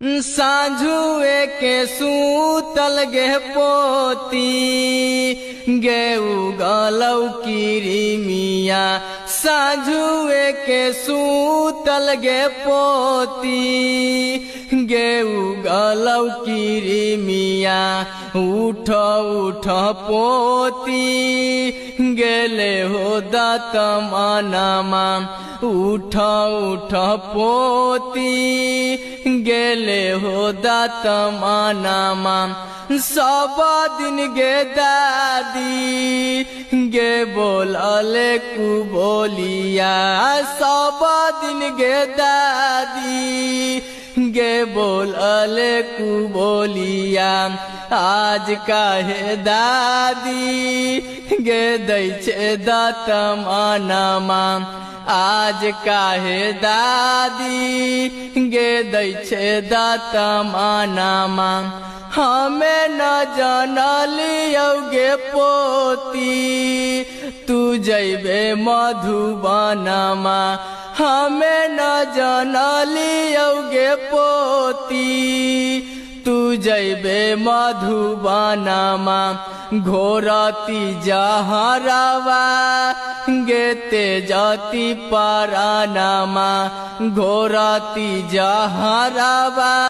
साझुए के सूतल गे पोती गे उगलौ किरिमिया साझुए के सूतल गे पोती गे उगलौ किरिमिया उठ उठ पोती गेले हो दतमनमा उठ उठ पोती गेले हो दतमनमा सब दिन गे दादी गे बोलले कु बोलिया सब दिन गे दादी गे बोलले कु बोलिया आज काहे दादी गे दै छे दतमनमा आज काहे दादी गे दै छे दतमनमा हमें न जानलियौ गे पोती तू जैबे मधुबनमा हमें न जानलियौ गे पोती तू जैबे मधुबनमा घोरती जहरवा गे तेजती परानमा घोरती जहरवा।